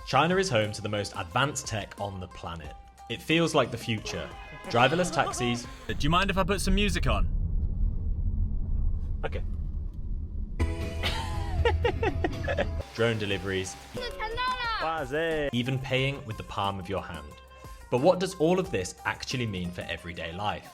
China is home to the most advanced tech on the planet. It feels like the future. Driverless taxis. Do you mind if I put some music on? Okay. Drone deliveries. Even paying with the palm of your hand. But what does all of this actually mean for everyday life?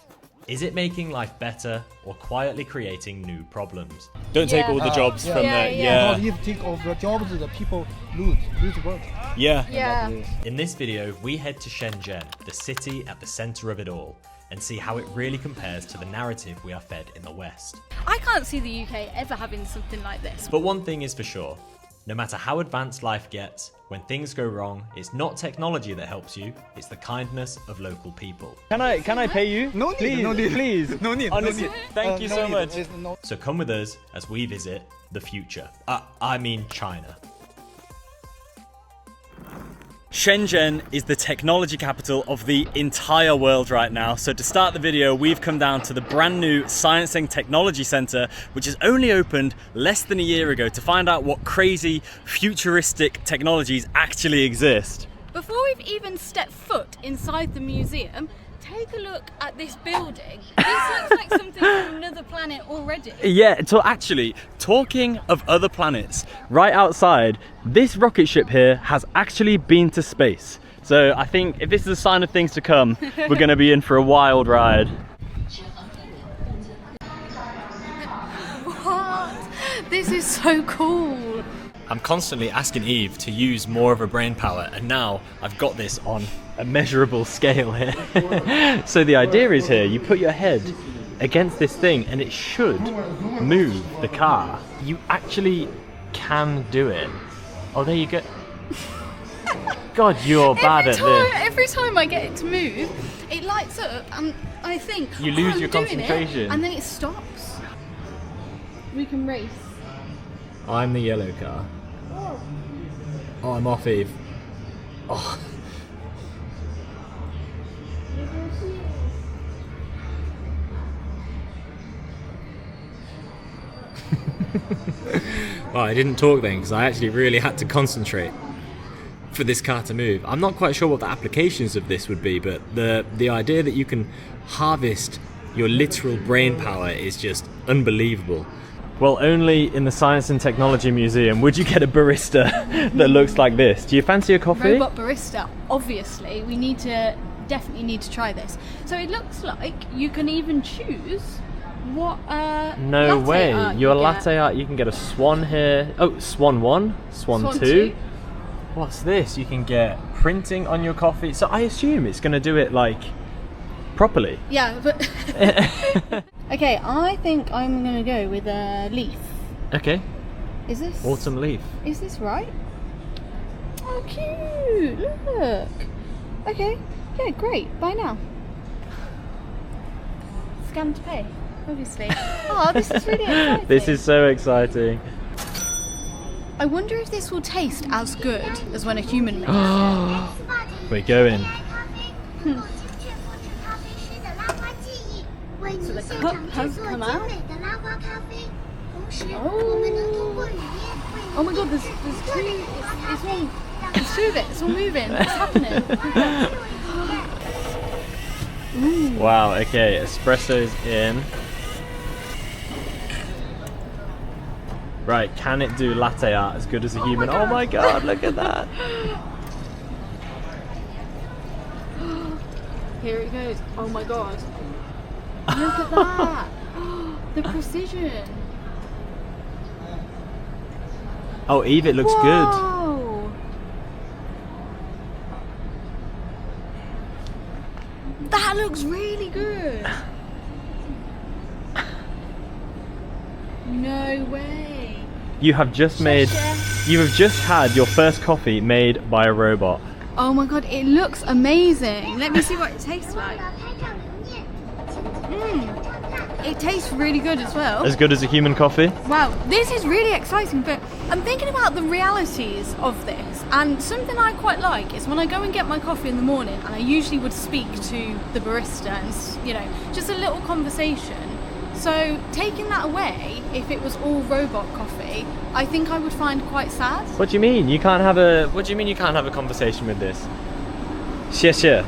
Is it making life better or quietly creating new problems? Don't take all the jobs from the... If you take all the jobs, the people lose work. Yeah. In this video, we head to Shenzhen, the city at the center of it all, and see how it really compares to the narrative we are fed in the West. I can't see the UK ever having something like this. But one thing is for sure, no matter how advanced life gets, when things go wrong, it's not technology that helps you, it's the kindness of local people. Can I pay you? No need, no need. Please. No need. Honestly, no need. thank you no so need. much. So come with us as we visit the future. I mean China. Shenzhen is the technology capital of the entire world right now. So to start the video, we've come down to the brand new Science and Technology Center, which has only opened less than a year ago, to find out what crazy futuristic technologies actually exist. Before we've even stepped foot inside the museum, take a look at this building. This looks like something from another planet already. Yeah, so actually, talking of other planets, right outside, this rocket ship here has actually been to space. So I think if this is a sign of things to come, we're going to be in for a wild ride. What? This is so cool. I'm constantly asking Eve to use more of her brain power, and now I've got this on A measurable scale here. So the idea is here, you put your head against this thing and it should move the car. You actually can do it. Oh, there you go. God, you're bad at this. Every time I get it to move, it lights up and I think, You lose I'm your doing concentration. it, and then it stops. We can race. I'm the yellow car. Oh, I'm off, Eve. Oh. Well, I didn't talk then because I actually really had to concentrate for this car to move. I'm not quite sure what the applications of this would be, but the idea that you can harvest your literal brain power is just unbelievable. Well, only in the Science and Technology Museum would you get a barista that looks like this. Do you fancy a coffee? Robot barista, obviously. We definitely need to try this. So it looks like you can even choose what No latte way. art Your you latte get. art, you can get a swan here. Oh, swan 1, swan 2. What's this? You can get printing on your coffee. So I assume it's going to do it like properly. Yeah, but okay, I think I'm gonna go with a leaf. Okay. Is this Autumn leaf. Is this right? Oh, cute! Look. Okay. Yeah, great. Bye now. Scan to pay, obviously. Oh, this is really exciting. This is so exciting. I wonder if this will taste as good as when a human makes it. We're going. So the cup has come out. Oh my god, there's two. It's one. It's two of it. It's all moving. What's happening? Ooh. Wow, okay, espresso's in. Right, can it do latte art as good as a human? Oh my god, look at that. Here it goes. Oh my god. Look at that. The precision. Oh, Eve, it looks good. Whoa. That looks really good. No way. You have just had your first coffee made by a robot. Oh my god, it looks amazing. Let me see what it tastes like. It tastes really good as well. As good as a human coffee? Wow, this is really exciting, but I'm thinking about the realities of this, and something I quite like is when I go and get my coffee in the morning, and I usually would speak to the barista and, you know, just a little conversation. So taking that away, if it was all robot coffee, I think I would find quite sad. What do you mean? You can't have a. What do you mean you can't have a conversation with this? 谢谢.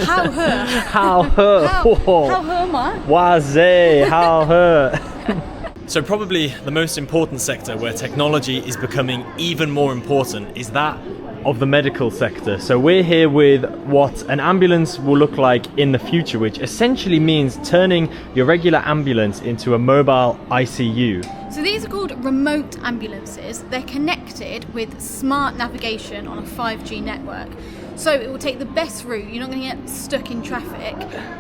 How her? How her? How her ma? Wazay, how her? So probably the most important sector where technology is becoming even more important is that of the medical sector. So we're here with what an ambulance will look like in the future, which essentially means turning your regular ambulance into a mobile ICU. So these are called remote ambulances. They're connected with smart navigation on a 5G network. So it will take the best route, you're not going to get stuck in traffic.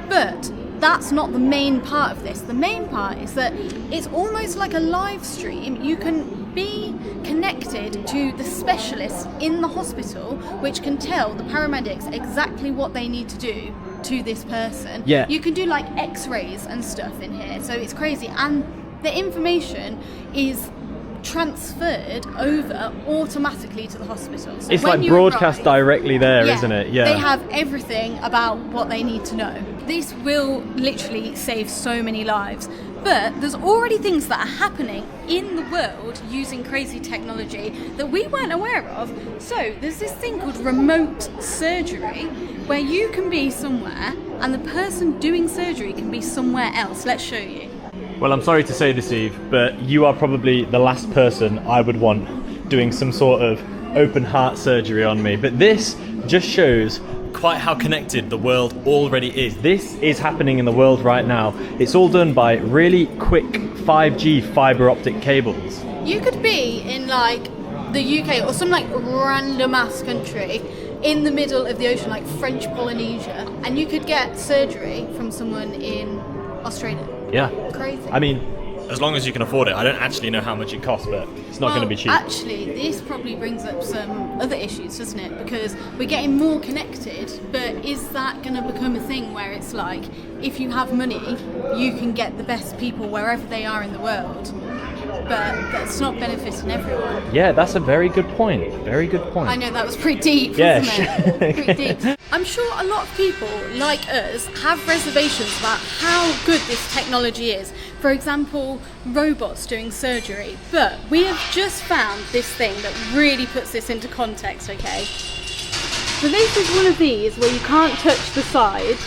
But that's not the main part of this. The main part is that it's almost like a live stream. You can be connected to the specialists in the hospital, which can tell the paramedics exactly what they need to do to this person. Yeah. You can do like x-rays and stuff in here, so it's crazy. And the information is transferred over automatically to the hospital. So It's when like you broadcast arrive, directly there, isn't it? Yeah. They have everything about what they need to know. This will literally save so many lives. But there's already things that are happening in the world using crazy technology that we weren't aware of. So there's this thing called remote surgery where you can be somewhere and the person doing surgery can be somewhere else. Let's show you. Well, I'm sorry to say this, Eve, but you are probably the last person I would want doing some sort of open heart surgery on me. But this just shows quite how connected the world already is. This is happening in the world right now. It's all done by really quick 5G fiber optic cables. You could be in like the UK or some like random ass country in the middle of the ocean, like French Polynesia, and you could get surgery from someone in Australia. Yeah. Crazy. I mean, as long as you can afford it. I don't actually know how much it costs, but it's not going to be cheap. Actually, this probably brings up some other issues, doesn't it? Because we're getting more connected, but is that going to become a thing where it's like, if you have money, you can get the best people wherever they are in the world, but that's not benefiting everyone? Yeah, that's a very good point. Very good point. I know, that was pretty deep, Yeah. wasn't it? Pretty deep. I'm sure a lot of people like us have reservations about how good this technology is. For example, robots doing surgery. But we have just found this thing that really puts this into context, okay? So this is one of these where you can't touch the side.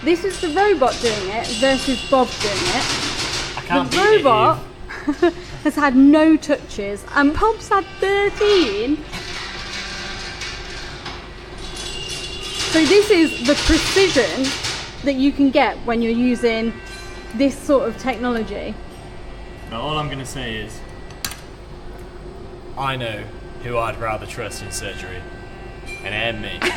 This is the robot doing it versus Bob doing it. I can't The beat it, robot Eve. has had no touches and Bob's had 13. So this is the precision that you can get when you're using this sort of technology. Now, all I'm going to say is, I know who I'd rather trust in surgery. And me. Look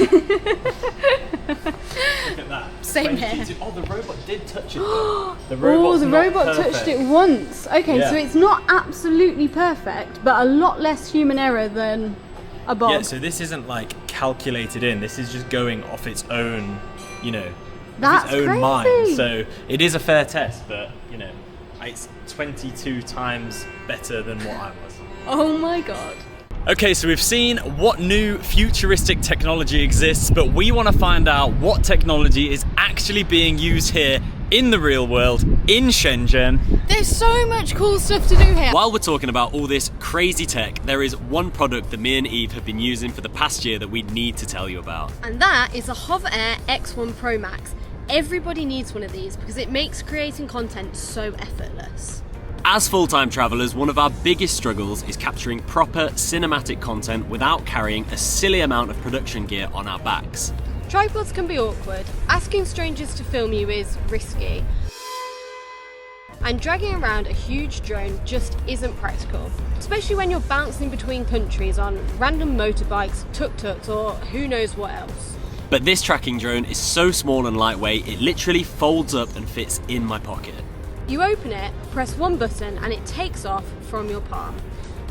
at that. Same here. Oh, the robot did touch it though. The robot's the not robot perfect. touched it once. Okay, Yeah. so it's not absolutely perfect, but a lot less human error than a Bob. Yeah, so this isn't like calculated in. This is just going off its own, you know, That's its own crazy. mind. So it is a fair test, but you know, it's 22 times better than what I was. Oh my god. Okay, so we've seen what new futuristic technology exists, but we want to find out what technology is actually being used here in the real world, in Shenzhen. There's so much cool stuff to do here. While we're talking about all this crazy tech, there is one product that me and Eve have been using for the past year that we need to tell you about. And that is the Hover Air X1 Pro Max. Everybody needs one of these because it makes creating content so effortless. As full-time travelers, one of our biggest struggles is capturing proper cinematic content without carrying a silly amount of production gear on our backs. Tripods can be awkward, asking strangers to film you is risky, and dragging around a huge drone just isn't practical, especially when you're bouncing between countries on random motorbikes, tuk-tuks, or who knows what else. But this tracking drone is so small and lightweight, it literally folds up and fits in my pocket. You open it, press one button, and it takes off from your palm.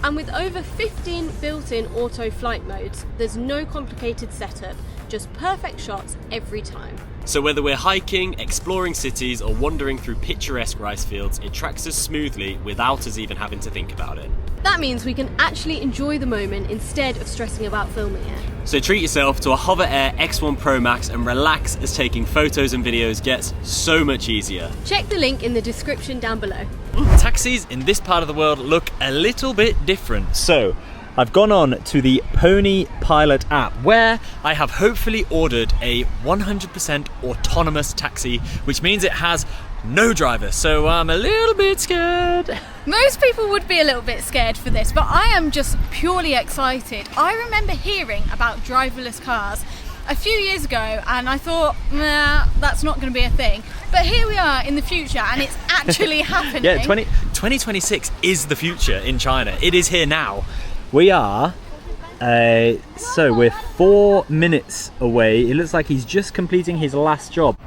And with over 15 built-in auto flight modes, there's no complicated setup, just perfect shots every time. So whether we're hiking, exploring cities, or wandering through picturesque rice fields, it tracks us smoothly without us even having to think about it. That means we can actually enjoy the moment instead of stressing about filming it. So treat yourself to a Hover Air X1 Pro Max and relax as taking photos and videos gets so much easier. Check the link in the description down below. Taxis in this part of the world look a little bit different. So I've gone on to the Pony Pilot app where I have hopefully ordered a 100% autonomous taxi, which means it has no driver, so I'm a little bit scared. Most people would be a little bit scared for this, but I am just purely excited. I remember hearing about driverless cars a few years ago and I thought, nah, that's not going to be a thing. But here we are in the future and it's actually happening. Yeah, 2026 is the future in China. It is here now. We are, so we're 4 minutes away. It looks like he's just completing his last job.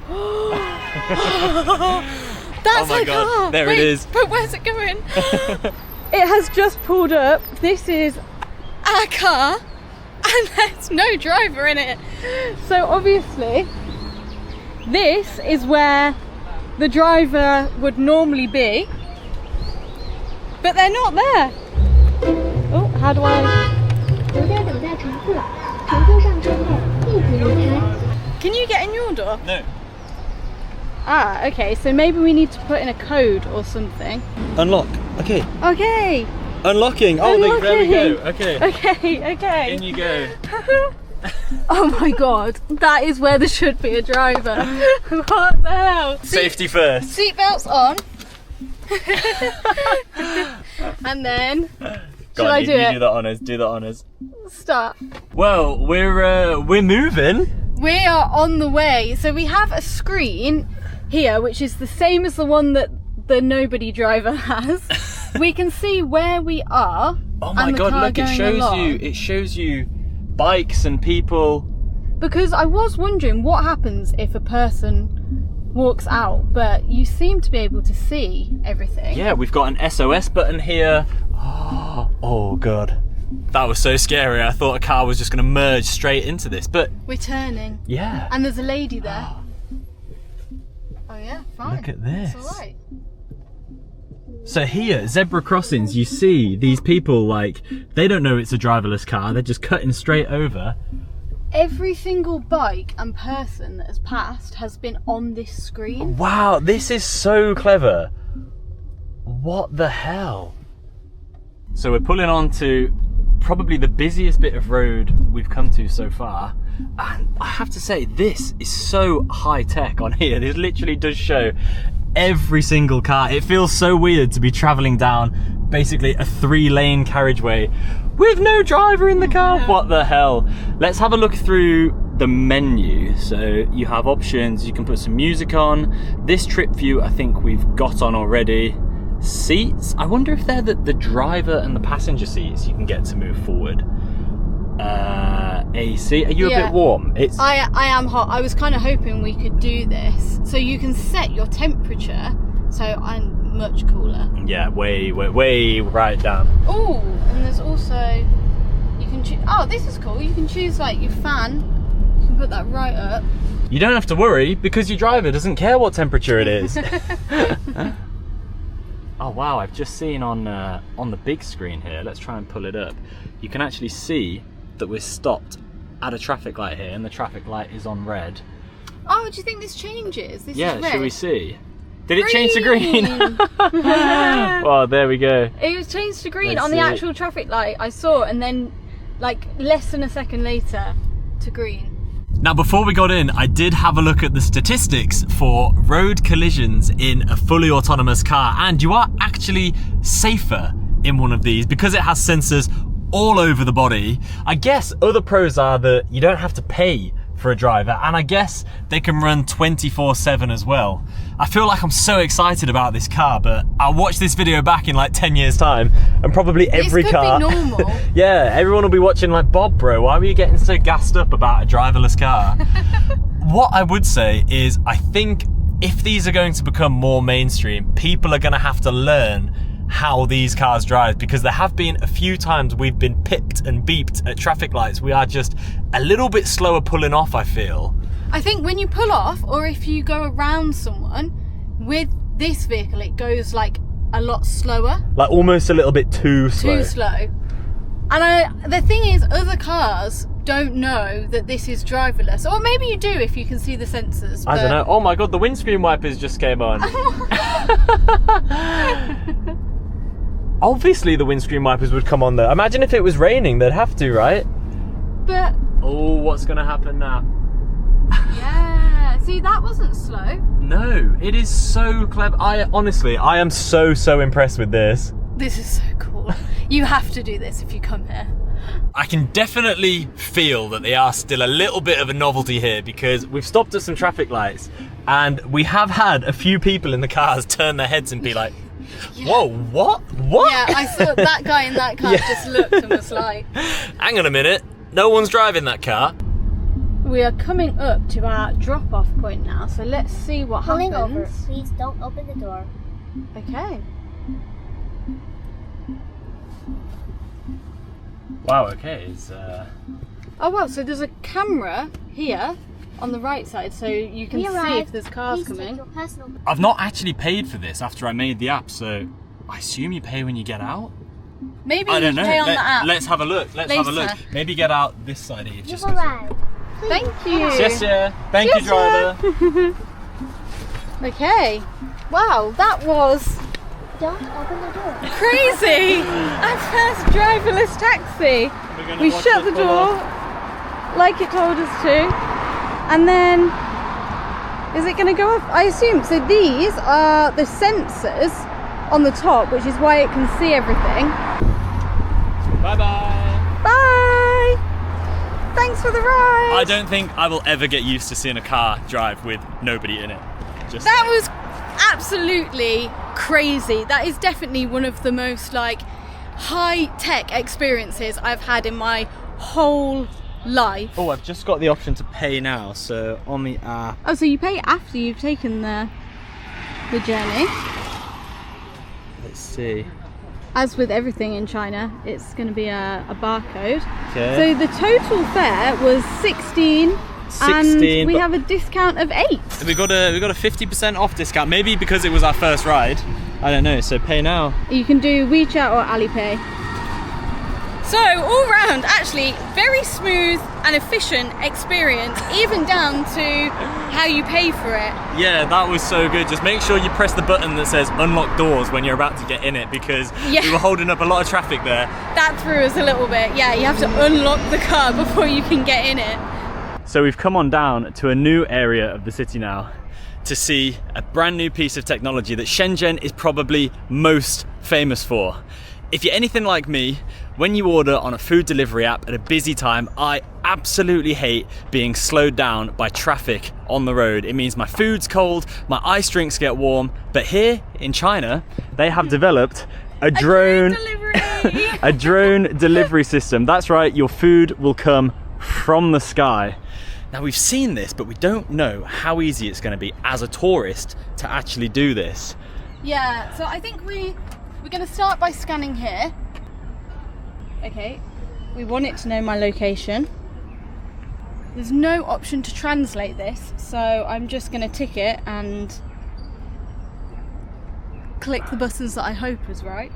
That's oh my God, car. there it is. But where's it going? It has just pulled up. This is our car and there's no driver in it. So obviously this is where the driver would normally be, but they're not there. Oh, how do I? Can you get in your door? No. Ah, okay, so maybe we need to put in a code or something. Unlock. Okay. Okay. Unlocking. Oh, Unlocking. there we go. Okay. Okay. In you go. Oh my God, that is where there should be a driver. What the hell? Safety first. Seatbelts on. And then, Go shall on, I you do it? do the honours. Do the honours. Start. Well, we're moving. We are on the way. So we have a screen here, which is the same as the one that the nobody driver has. We can see where we are. Oh my and the God! car Look, it going shows along. you. It shows you bikes and people. Because I was wondering what happens if a person walks out, but you seem to be able to see everything. Yeah, we've got an SOS button here. Oh God, that was so scary. I thought a car was just going to merge straight into this, but We're turning. yeah. And there's a lady there. Oh yeah, fine. Look at this. It's alright. So here, zebra crossings, you see these people like, they don't know it's a driverless car, they're just cutting straight over. Every single bike and person that has passed has been on this screen. Wow, this is so clever. What the hell? So we're pulling on to probably the busiest bit of road we've come to so far. And I have to say, this is so high tech on here. This literally does show every single car. It feels so weird to be traveling down basically a 3-lane carriageway with no driver in the car. What the hell? Let's have a look through the menu. So you have options, you can put some music on. This trip view I think we've got on already. Seats, I wonder if they're the driver and the passenger seats you can get to move forward. AC, are you a bit warm? I am hot. I was kind of hoping we could do this. So you can set your temperature, so I'm much cooler. Yeah, way right down. Oh, and there's also, you can choose, oh this is cool, you can choose like your fan, you can put that right up. You don't have to worry because your driver doesn't care what temperature it is. Oh wow, I've just seen on the big screen here, let's try and pull it up. You can actually see that we're stopped at a traffic light here and the traffic light is on red. Oh, do you think this changes? This Yeah, is red. should we see? Did it change to green? Well, there we go. It was changed to green Let's on the see. actual traffic light I saw, and then like less than a second later to green. Now, before we got in, I did have a look at the statistics for road collisions in a fully autonomous car, and you are actually safer in one of these because it has sensors all over the body. I guess other pros are that you don't have to pay for a driver, and I guess they can run 24/7 as well. I feel like I'm so excited about this car, but I'll watch this video back in like 10 years time and probably every this could car be normal. yeah, everyone will be watching like, Bob bro, why were you getting so gassed up about a driverless car? What I would say is I think if these are going to become more mainstream, people are going to have to learn how these cars drive, because there have been a few times we've been pipped and beeped at traffic lights. We are just a little bit slower pulling off, I feel. I think when you pull off, or if you go around someone with this vehicle, it goes like a lot slower. Like almost a little bit too slow. Too slow. And the thing is, other cars don't know that this is driverless. Or maybe you do if you can see the sensors. I don't know. Oh my god, the windscreen wipers just came on. Obviously the windscreen wipers would come on though. Imagine if it was raining, they'd have to, right? But... Oh, what's gonna happen now? Yeah, see, that wasn't slow. No, it is so clever. Honestly, I am so impressed with this. This is so cool. You have to do this if you come here. I can definitely feel that they are still a little bit of a novelty here because we've stopped at some traffic lights and we have had a few people in the cars turn their heads and be like, whoa, what? Yeah, I saw that guy in that car just looked and was like... Hang on a minute, no one's driving that car. We are coming up to our drop-off point now, so let's see what happens. Pulling over, please don't open the door. Okay. Wow, okay, it's Oh wow, so there's a camera here on the right side, so you can see if there's cars coming. I've not actually paid for this after I made the app, so I assume you pay when you get out? Maybe I don't you know. pay on the app. Let's have a look. Let's have a look. Later. Maybe get out this side here. Just Thank you. Yes, yeah. Thank you, driver. Okay. Wow, that was Don't open the door. crazy. Our first driverless taxi. We shut the door like it told us to, and then is it going to go off? I assume so. These are the sensors on the top, which is why it can see everything. Bye bye. Bye. Thanks for the ride. I don't think I will ever get used to seeing a car drive with nobody in it. Just That was absolutely crazy. That is definitely one of the most like high-tech experiences I've had in my whole life. Oh, I've just got the option to pay now. So on the app. Oh, so you pay after you've taken the journey. Let's see. As with everything in China, it's going to be a barcode. Okay. So the total fare was 16. And we have a discount of 8. We got a 50% off discount. Maybe because it was our first ride. I don't know. So pay now. You can do WeChat or Alipay. So all round, actually, very smooth and efficient experience, even down to how you pay for it. Yeah, that was so good. Just make sure you press the button that says unlock doors when you're about to get in it, because we were holding up a lot of traffic there. That threw us a little bit. Yeah, you have to unlock the car before you can get in it. So we've come on down to a new area of the city now to see a brand new piece of technology that Shenzhen is probably most famous for. If you're anything like me, when you order on a food delivery app at a busy time, I absolutely hate being slowed down by traffic on the road. It means my food's cold, my ice drinks get warm, but here in China, they have developed a drone delivery system. That's right, your food will come from the sky. Now we've seen this, but we don't know how easy it's going to be as a tourist to actually do this. Yeah, so I think we're going to start by scanning here. Okay, we want it to know my location. There's no option to translate this, so I'm just going to tick it and click the buttons that I hope is right.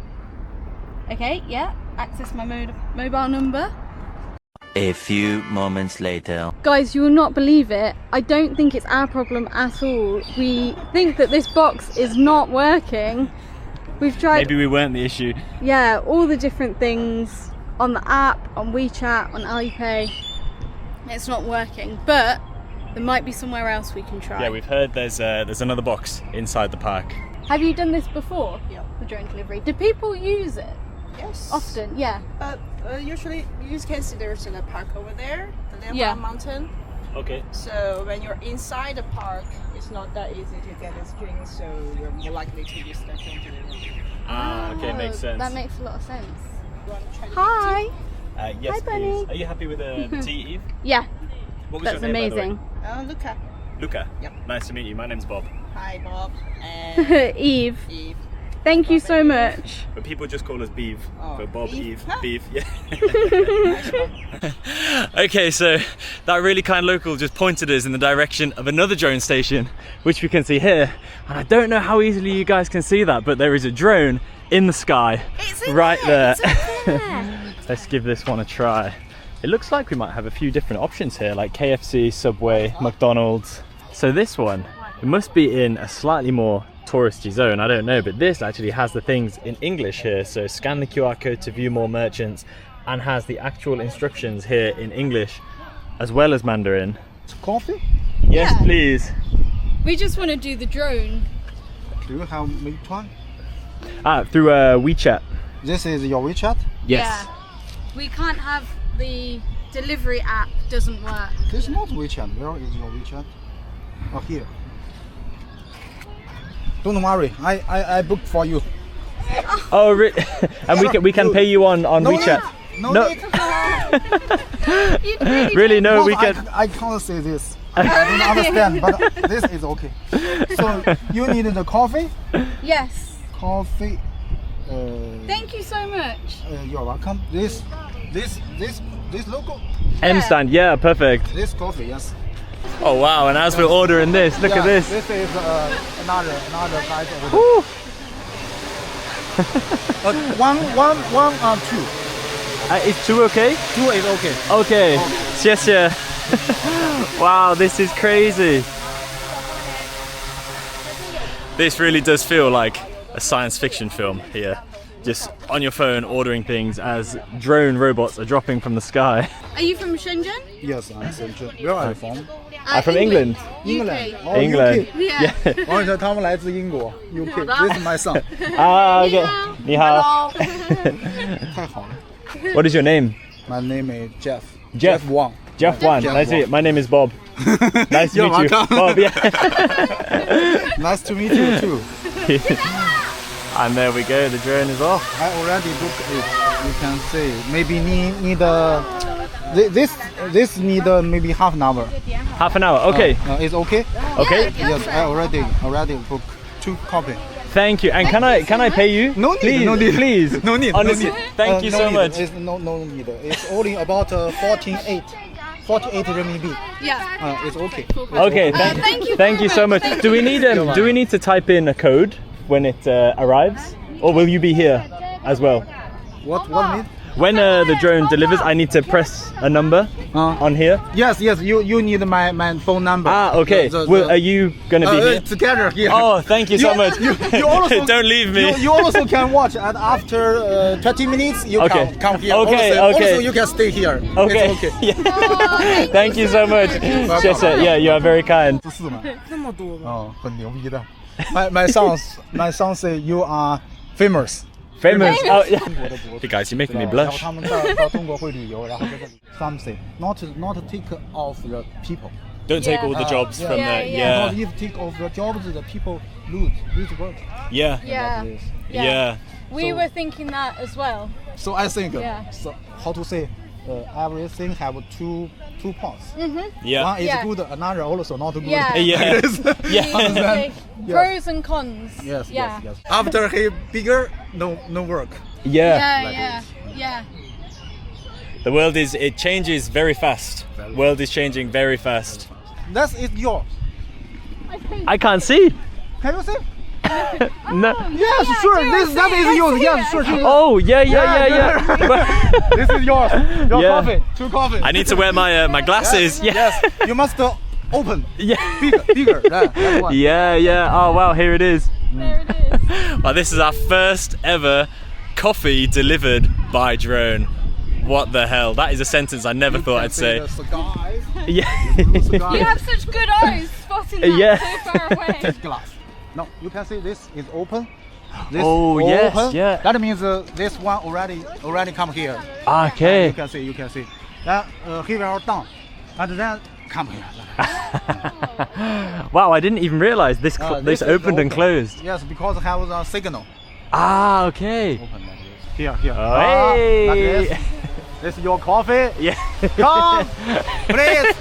Okay, yeah, access my mobile number. A few moments later. Guys, you will not believe it. I don't think it's our problem at all. We think that this box is not working. We've tried... Maybe we weren't the issue. Yeah, all the different things on the app, on WeChat, on Alipay. It's not working, but there might be somewhere else we can try. Yeah, we've heard there's another box inside the park. Have you done this before? Yeah. The drone delivery. Do people use it? Yes. Often, yeah. But usually you can see there's a park over there, the Yeah. mountain. Okay. So when you're inside the park, it's not that easy to get a string, so you're more likely to use the drone delivery. Ah, okay, makes sense. That makes a lot of sense. You want to try to Hi. Yes, Hi, Bunny. please. Are you happy with the tea, Eve? Yeah, What was that's your name, amazing. by Luca. the way? Luca. Yep. Nice to meet you. My name's Bob. Hi, Bob. And Eve, Eve. thank you so much. But people just call us Beeve. Oh, For Bob, Beeve? Eve, Huh. Beeve. Yeah. Nice one. Okay, so that really kind local just pointed us in the direction of another drone station, which we can see here. And I don't know how easily you guys can see that, but there is a drone in the sky right there. Let's give this one a try. It looks like we might have a few different options here, like KFC, Subway, McDonald's. So this one, it must be in a slightly more touristy zone, I don't know, but this actually has the things in English here. So scan the QR code to view more merchants, and has the actual instructions here in English as well as Mandarin. Coffee? Yes, Yeah. please. We just want to do the drone. Do you have Meituan? Through WeChat. This is your WeChat? Yes. Yeah. We can't have the delivery app, doesn't work. This is not WeChat. Where is your WeChat? Oh, here. Don't worry, I booked for you. Oh, and we can pay you on No WeChat. need. No need. Really, no, we Because can. I can't say this. I don't understand, but this is okay. So you need the coffee? Yes. Coffee. Thank you so much. You're welcome. This logo. M stand, yeah, perfect. This coffee, yes. Oh wow! And as we're ordering this, look at this. This is another size over there. Woo. One or two. Is 2 okay? 2 is okay. Okay. 谢谢. Wow, this is crazy. This really does feel like a science fiction film here. Just on your phone ordering things as drone robots are dropping from the sky. Are you from Shenzhen? Yes, I'm Shenzhen. Where are you from? I'm from England. England. UK. Oh, England. UK. Yeah. 而且他们来自英国 UK. This is my son. Ah, okay. 你好.太好了。What is your name? My name is Jeff. Jeff. Wang. Jeff Wan. Jeff Nice to meet you. Wang. My name is Bob. Nice to You're meet you. welcome. Bob, yeah. Nice to meet you too. And there we go, the drone is off. I already booked it. You can see. Maybe need this need maybe half an hour. Half an hour, okay. It's okay. Okay. Yes, I already booked 2 copies. Thank you. And can I pay you? No need, Please, no need. please. No need. Honestly, no need. thank you no so need. much. It's no need. It's only about 48 RMB. Yeah. It's okay. Okay, Thank you thank very you so much. much. Thank Do we you. need do we need to type in a code when it arrives, or will you be here as well? What mean? When the drone delivers, I need to press a number on here. Yes. You need my phone number. Ah, okay. Are you gonna be here? Together here. Oh, thank you so much. You also Don't leave me. You also can watch, and after 20 minutes you Okay. come here. Okay, also, okay. Also you can stay here. Okay. It's okay. Yeah. Thank you so much. Yeah, you are very kind. 14吗？这么多吗？很牛逼的。My son say you are famous. Famous. Oh, yeah. 中国的博主 Hey guys, you're making me 然后 blush. 他们到中国会旅游，然后在这里 something not take off the people. Don't take all the jobs from the Because if take off the jobs, the people lose work. Yeah. Yeah. Yeah. We So- were thinking that as well. So I think Yeah. so how to say everything have two parts. Yeah. One is Yeah. good, another also not good. Yeah. Yeah. Understand? Pros and cons. Yes, Yeah. yes. After he bigger, no work. Yeah. Yeah. The world it changes very fast. World is changing very fast. That is yours. I can't see. Can you see? No. Yes, sure. That is yours. Yes, sure. Oh, yeah. But This is yours. Your Yeah. coffee. 2 coffee. I need to wear my glasses. Yeah. Yes. You must open. Yeah. Bigger. That one. Yeah. Oh wow, here it is. There it is. Well, this is our first ever coffee delivered by drone. What the hell? That is a sentence I never thought I'd say. The sky. Yeah. You have such good eyes spotting that Yeah. so far away. Glass. No, you can see this is open. This Oh, yes, open. yeah. That means this one already come here. Okay. You can see. Then he will down, and then come here. Wow, I didn't even realize this This is opened and open. closed. Yes, because it has a signal. Ah, okay. Open like this. Here. Oh, hey. Like this. This is your coffee. Yeah. Come, please.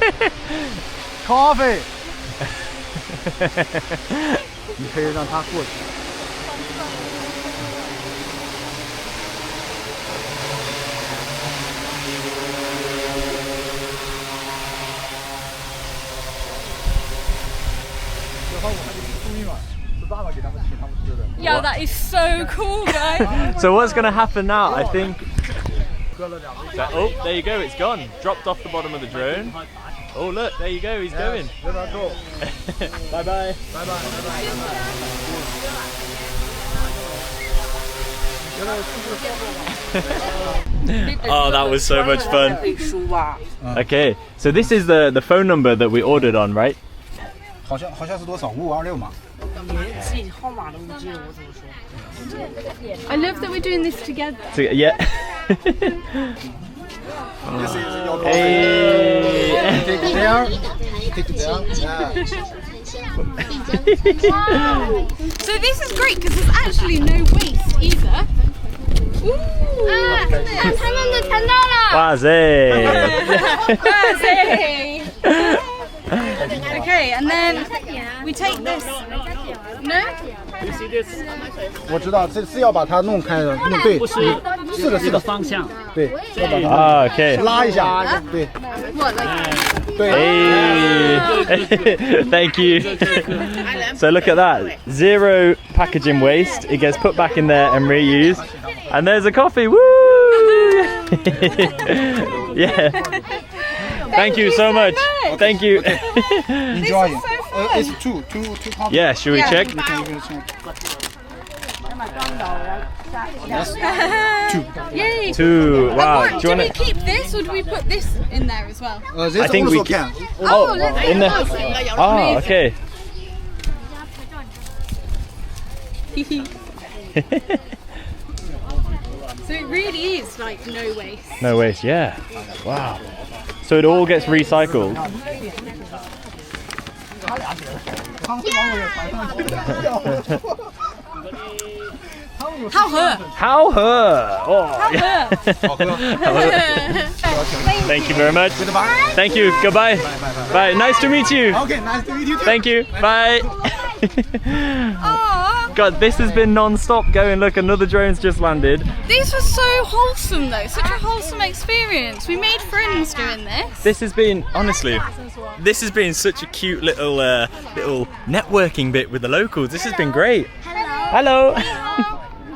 Coffee. 你可以让他过去。That is so cool, guys. So what's going to happen now? I think... Oh, there you go, it's gone. Dropped off the bottom of the drone. Oh look, there you go, he's going. Bye bye. Oh, that was so much fun. Okay, so this is the phone number that we ordered on, right? 好像是多少？5526嘛。 I love that we're doing this together. So, yeah. This is your Hey. Take it there. Take it there. Yeah. So this is great because there's actually no waste either. Okay, and then we take this. No? You see this? 我知道，这是要把它弄开的，弄对，是的，是的，方向。对，要把它 Ah, okay. 拉一下，对， What, like 对。 Hey. Thank you. So look at that. 0 packaging waste. It gets put back in there and reused. And there's a coffee. Woo! Yeah. Thank you so much. Thank you. Enjoy it. It's two coffee. Yeah, should we check? You can check. Yay! 2. Wow. What, Do you do want we to? keep this or do we put this in there as well? This I think we also can. Oh, let's in do the. both. Ah, okay. So it really is like no waste. No waste. Yeah. Wow. So it all gets recycled. How her? How her? Oh. Yeah. Thank you very much. Thank you. Goodbye. Bye. Nice to meet you. Okay, nice to meet you too. Thank you. Bye. God, this has been non-stop going. Look, another drone's just landed. This was so wholesome though, such a wholesome experience. We made friends doing this. This has been, honestly, this has been such a cute little little networking bit with the locals. This has been great. Hello.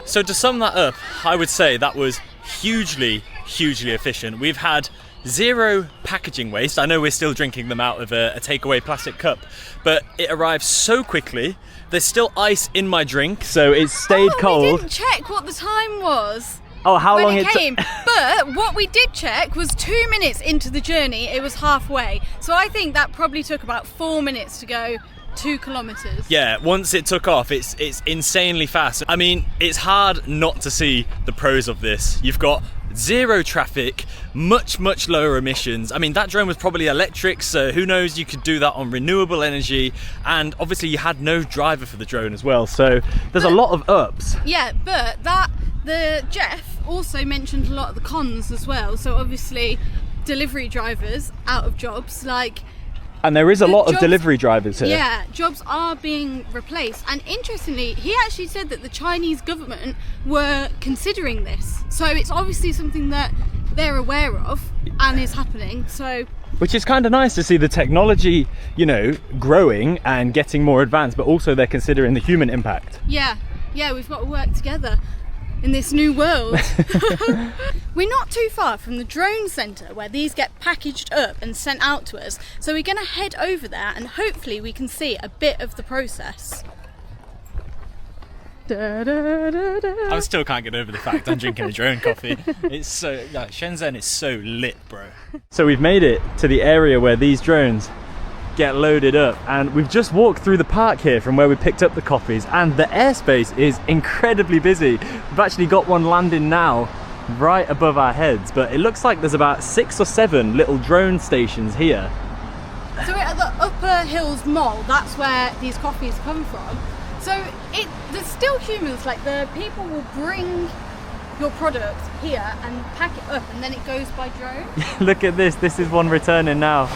So to sum that up, I would say that was hugely efficient. We've had 0 packaging waste. I know we're still drinking them out of a takeaway plastic cup, but it arrived so quickly. There's still ice in my drink, so it stayed cold. We didn't check what the time was. Oh, how when long it it came. But what we did check was 2 minutes into the journey, it was halfway. So I think that probably took about 4 minutes to go 2 kilometers. Yeah, once it took off, it's insanely fast. I mean, it's hard not to see the pros of this. You've got 0 traffic, much lower emissions. I mean, that drone was probably electric, so who knows, you could do that on renewable energy, and obviously you had no driver for the drone as well, so there's a lot of ups. Yeah, but the Jeff also mentioned a lot of the cons as well. So obviously delivery drivers out of jobs, like, And there is a lot of jobs- delivery drivers here. yeah, jobs are being replaced. And interestingly, he actually said that the Chinese government were considering this. So it's obviously something that they're aware of and is happening. So Which is kind of nice to see the technology, you know, growing and getting more advanced, but also they're considering the human impact. yeah, we've got to work together in this new world. We're not too far from the drone centre where these get packaged up and sent out to us, so we're going to head over there and hopefully we can see a bit of the process. I still can't get over the fact I'm drinking a drone coffee. It's so, like, Shenzhen is so lit, bro. So we've made it to the area where these drones get loaded up, and we've just walked through the park here from where we picked up the coffees, and the airspace is incredibly busy. We've actually got one landing now right above our heads, but it looks like there's about 6 or 7 little drone stations here. So we're at the Upper Hills Mall, that's where these coffees come from. So there's still humans, like the people will bring your product here and pack it up and then it goes by drone. Look at this is one returning now.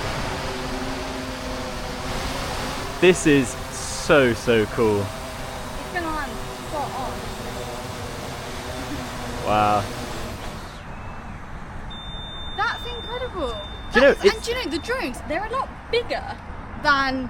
This is so cool. It's gonna land spot on. Wow. That's incredible. Do you know, And do you know, the drones, they're a lot bigger than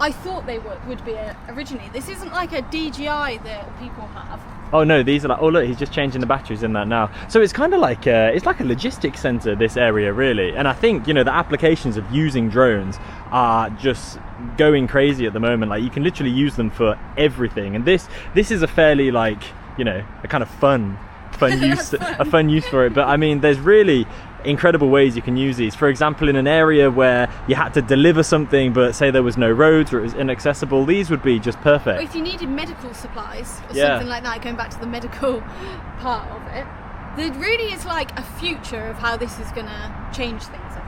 I thought they would be originally. This isn't like a DJI that people have. Oh no, these are like, oh look, he's just changing the batteries in that now. So it's kind of like, it's like a logistics center, this area really. And I think, you know, the applications of using drones are just going crazy at the moment. Like you can literally use them for everything. And this is a fairly like, you know, a kind of fun use, a fun use for it. But I mean, there's really incredible ways you can use these. For example, in an area where you had to deliver something but say there was no roads or it was inaccessible, these would be just perfect. Or if you needed medical supplies or something like that, going back to the medical part of it, there really is like a future of how this is going to change things, I think.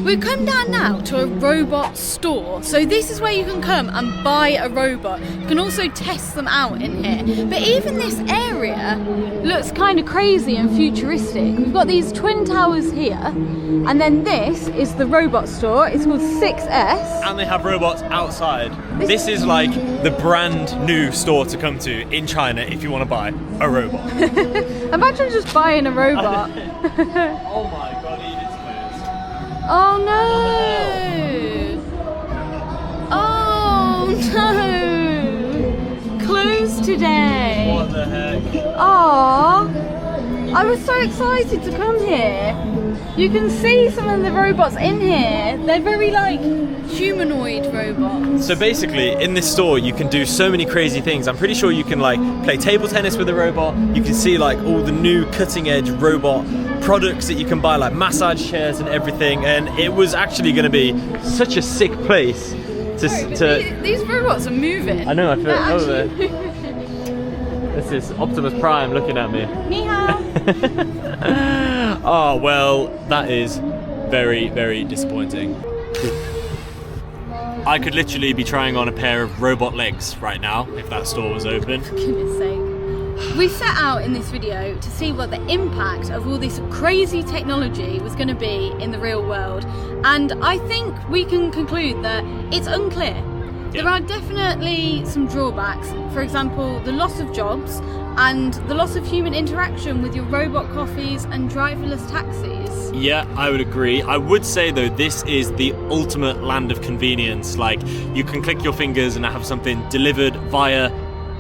We've come down now to a robot store. So this is where you can come and buy a robot. You can also test them out in here. But even this area looks kind of crazy and futuristic. We've got these twin towers here, and then this is the robot store. It's called 6S. And they have robots outside. This is like the brand new store to come to in China if you want to buy a robot. Imagine just buying a robot. Oh my god, Edith's clothes. Oh no! Oh no! Closed today. What the heck? Aww! I was so excited to come here. You can see some of the robots in here. They're very like humanoid robots. So basically, in this store, you can do so many crazy things. I'm pretty sure you can like play table tennis with a robot. You can see like all the new cutting edge robot products that you can buy, like massage chairs and everything. And it was actually going to be such a sick place to These robots are moving. I know, I feel They're This is Optimus Prime looking at me. Ni hao. Oh, well, that is very, very disappointing. I could literally be trying on a pair of robot legs right now if that store was open. For goodness sake. We set out in this video to see what the impact of all this crazy technology was going to be in the real world, and I think we can conclude that it's unclear. Yeah. There are definitely some drawbacks, for example the loss of jobs and the loss of human interaction with your robot coffees and driverless taxis. Yeah, I would agree. I would say though, this is the ultimate land of convenience. Like, you can click your fingers and have something delivered via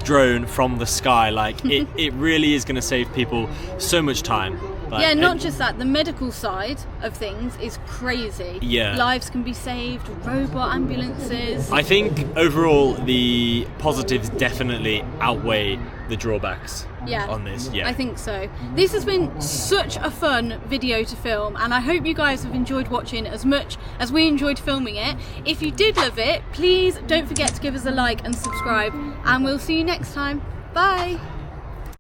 drone from the sky. Like it really is going to save people so much time. Like, yeah, not just that, the medical side of things is crazy. Yeah. Lives can be saved, robot ambulances. I think overall the positives definitely outweigh the drawbacks on this. Yeah, I think so. This has been such a fun video to film, and I hope you guys have enjoyed watching as much as we enjoyed filming it. If you did love it, please don't forget to give us a like and subscribe, and we'll see you next time. Bye!